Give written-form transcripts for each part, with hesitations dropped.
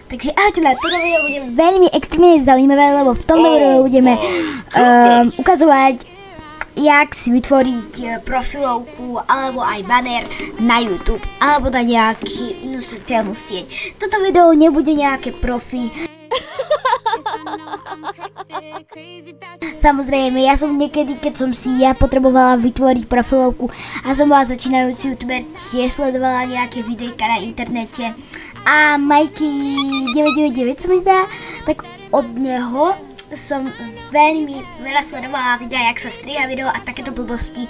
Takže ahojte, toto video bude veľmi extrémne zaujímavé, lebo v tomto videu budeme ukazovať, jak si vytvoriť profilovku alebo aj banner na YouTube alebo na nejakú inú sociálnu sieť. Toto video nebude nejaké profi. Samozrejme, ja som niekedy, keď som si potrebovala vytvoriť profilovku a som bola začínajúci youtuber, tiež sledovala nejaké videjka na internete a Mikey 999 sa mi zdá, tak od neho som veľmi veľa sledovala videa, jak sa striha video a takéto blbosti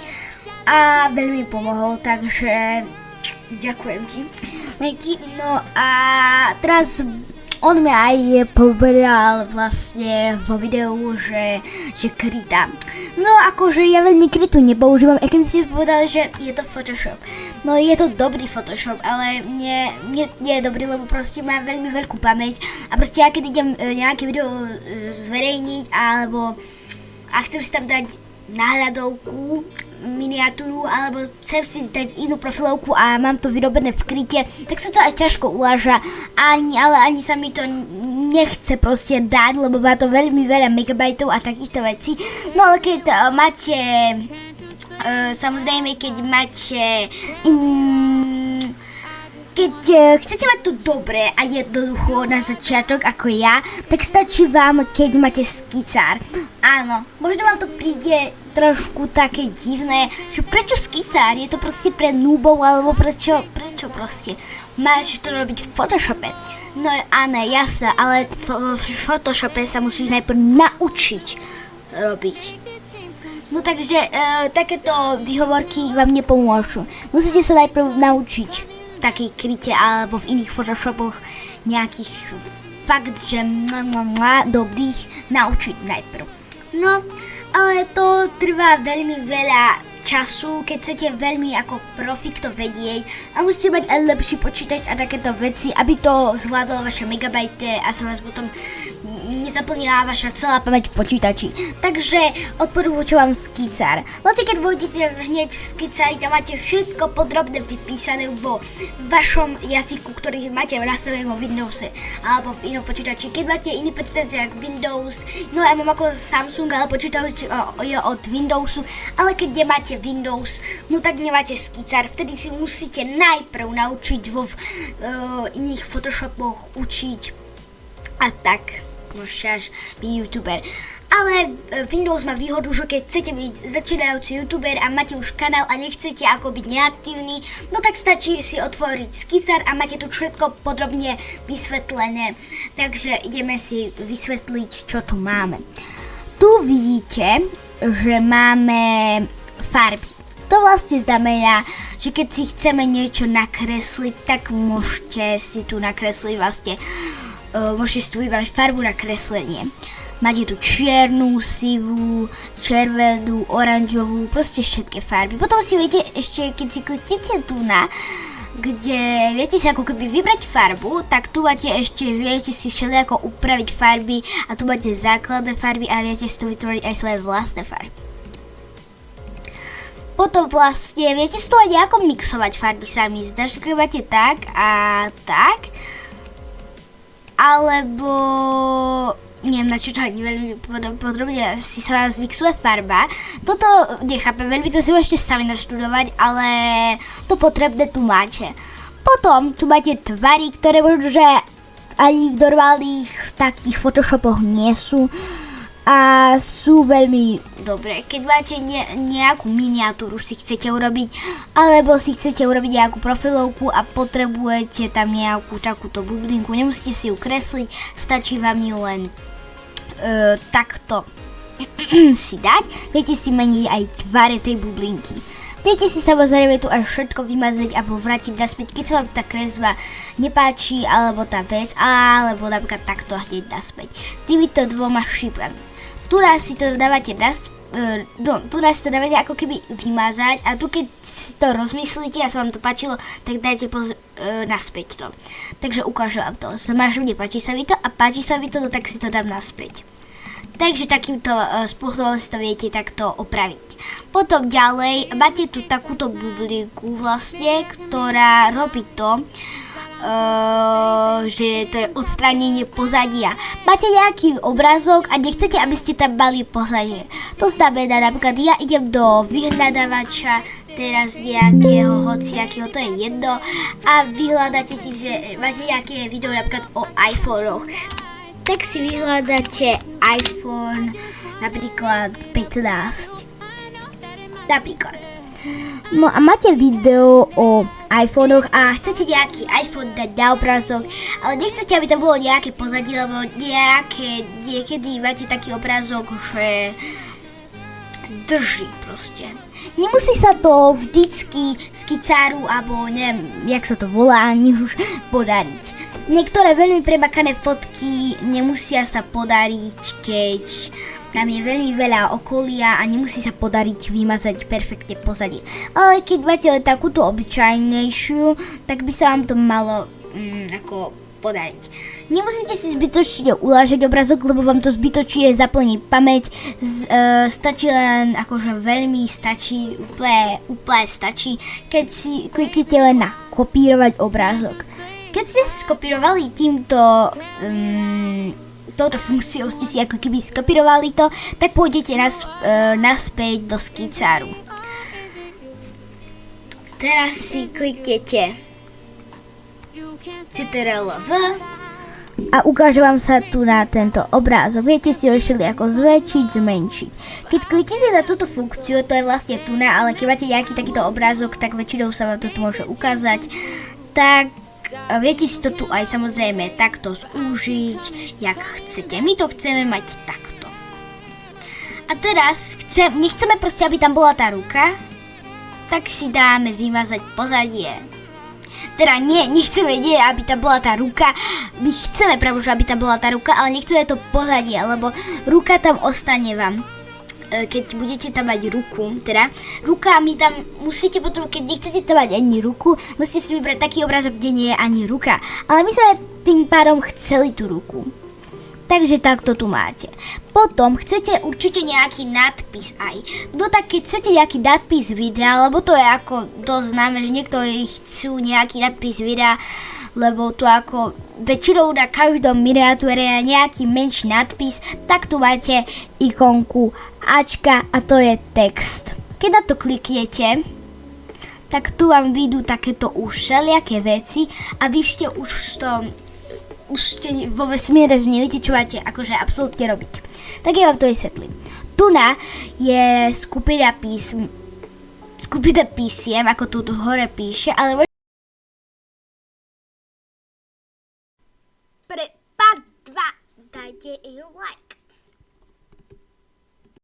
a veľmi pomohol, takže ďakujem ti, Mikey. No a teraz on mi aj povedal vlastne vo videu, že krytá. No akože ja veľmi krytu nepoužívam, keď si povedal, že je to Photoshop. No je to dobrý Photoshop, ale nie je dobrý, lebo proste má veľmi veľkú pamäť. A proste ja keď idem nejaké video zverejniť, alebo a chcem si tam dať náhľadovku, miniatúru, alebo chcem si dať inú profilovku a mám to vyrobené v kryte, tak sa to aj ťažko uláža, ale ani sa mi to nechce proste dať, lebo má to veľmi veľa megabajtov a takýchto vecí. No ale keď máte, samozrejme, keď máte, keď chcete mať to dobré a jednoducho na začiatok ako ja, tak stačí vám, keď máte skicár. Áno, možno vám to príde trošku také divné, že prečo skicár? Je to proste pre noobov, alebo prečo proste máš to robiť v Photoshope? No áno, jasné, ale v Photoshope sa musíš najprv naučiť robiť. No takže takéto výhovorky vám nepomôžu. Musíte sa najprv naučiť také kryte alebo v iných Photoshopoch nejakých fakt, že dobrých naučiť najprv. No, ale to trvá veľmi veľa času, keď chcete veľmi ako profik to vedieť a musíte mať aj lepší počítač a takéto veci, aby to zvládlo vaše megabajty a sa vás potom nezaplnila vaša celá pamäť v počítači. Takže odporúčam vám skicár. Vlastne keď vôjdete hneď v skicári, tam máte všetko podrobne vypísané vo vašom jazyku, ktorý máte nastavený vo Windowse alebo v inom počítači. Keď máte iný počítač ako Windows, no ja mám ako Samsung, ale počítač je od Windowsu, ale keď nemáte Windows, no tak nemáte skicár. Vtedy si musíte najprv naučiť vo iných Photoshopoch učiť a tak môžete až byť youtuber. Ale Windows má výhodu, že keď chcete byť začínajúci youtuber a máte už kanál a nechcete ako byť neaktívny, no tak stačí si otvoriť skicár a máte tu všetko podrobne vysvetlené. Takže ideme si vysvetliť, čo tu máme. Tu vidíte, že máme farby. To vlastne znamená, že keď si chceme niečo nakresliť, tak môžete si tu nakresliť vlastne môžete si tu vybrať farbu na kreslenie. Máte tu čiernu, sivú, červenú, oranžovú, proste všetky farby. Potom si viete ešte, keď si kliknete tu na, kde viete si ako keby vybrať farbu, tak tu máte ešte, viete si všelijako upraviť farby a tu máte základné farby a viete si tu vytvoriť aj svoje vlastné farby. Potom vlastne viete si tu aj nejako mixovať farby sami. Zdá, že keď máte tak a tak, alebo neviem, na čo to ani veľmi podrobne si sa vám zmixuje farba. Toto nechápem, veľmi to si môžete sami naštudovať, ale to potrebné tu máte. Potom tu máte tvary, ktoré možno, že ani v normálnych takých Photoshopoch nie sú a sú veľmi dobré. Keď máte nejakú miniatúru si chcete urobiť, alebo si chcete urobiť nejakú profilovku a potrebujete tam nejakú takúto bublinku, nemusíte si ju kresliť, stačí vám ju len takto si dať. Viete si meniť aj tvare tej bublinky. Viete si samozrejme tu aj všetko vymazať alebo vrátiť naspäť, keď sa vám tá kresba nepáči, alebo tá vec, alebo napríklad takto hneď naspäť. Týmito dvoma šípami. Tu nás si to dávate ako keby vymazať a tu keď si to rozmyslíte a sa vám to páčilo, tak dajte naspäť to. Takže ukážem vám to. Zmažu, nepáči sa mi to a páči sa mi to, tak si to dám naspäť. Takže takýmto spôsobom si to viete takto opraviť. Potom ďalej máte tu takúto bublinku vlastne, ktorá robí to, že to je odstránenie pozadia. Máte nejaký obrázok a nechcete, aby ste tam mali pozadie. To znamená, napríklad ja idem do vyhľadávača teraz nejakého, hociakého, to je jedno, a vyhľadáte si, že máte nejaké video napríklad o iPhone-och. Tak si vyhľadáte iPhone napríklad 15. Napríklad. No a máte video o iPhone-och a chcete nejaký iPhone dať na obrázok, ale nechcete, aby tam bolo nejaké pozadie, lebo niekedy máte taký obrázok, že drží proste. Nemusí sa to vždycky skicáru, alebo neviem, jak sa to volá, ani už podariť. Niektoré veľmi premakané fotky nemusia sa podariť, keď tam je veľmi veľa okolia a nemusí sa podariť vymazať perfektne pozadie. Ale keď máte len takúto obyčajnejšiu, tak by sa vám to malo ako podariť. Nemusíte si zbytočne ulážať obrazok, lebo vám to zbytočne zaplní pamäť. Stačí len, akože veľmi stačí, úplne stačí, keď si kliknete len na kopírovať obrázok. Keď ste si skopírovali touto funkciou ste si ako keby skopírovali to, tak pôjdete naspäť do skicáru. Teraz si kliknete Ctrl+V a ukáže vám sa tu na tento obrázok. Viete si ho ako zväčšiť, zmenšiť. Keď kliknete na túto funkciu, to je vlastne tu ale keď máte nejaký takýto obrázok, tak väčšinou sa vám to tu môže ukázať. Tak viete si to tu aj samozrejme takto zúžiť, jak chcete. My to chceme mať takto. A teraz nechceme proste, aby tam bola tá ruka, tak si dáme vymazať pozadie. Teda nechceme, aby tam bola tá ruka. My chceme práve, aby tam bola tá ruka, ale nechceme to pozadie, lebo ruka tam ostane vám. Keď budete tam mať ruku, teda ruka, my tam musíte potom, keď nechcete tam mať ani ruku, musíte si vybrať taký obrázok, kde nie je ani ruka. Ale my sme tým pádom chceli tú ruku. Takže takto tu máte. Potom chcete určite nejaký nadpis aj. No tak keď chcete nejaký nadpis videa, lebo to je ako dosť známe, že niektorí chcú nejaký nadpis videa, lebo to ako väčšinou na každom miniatúre je nejaký menší nadpis, tak tu máte ikonku Ačka a to je text. Keď na to kliknete, tak tu vám vyjdú takéto už všelijaké veci a vy ste už už ste vo vesmíre, že neviete, čo máte akože absolútne robiť. Tak ja vám to vysvetlím. Tuna je skupina písiem, ako tu hore píše, ale pre part 2 dajte like.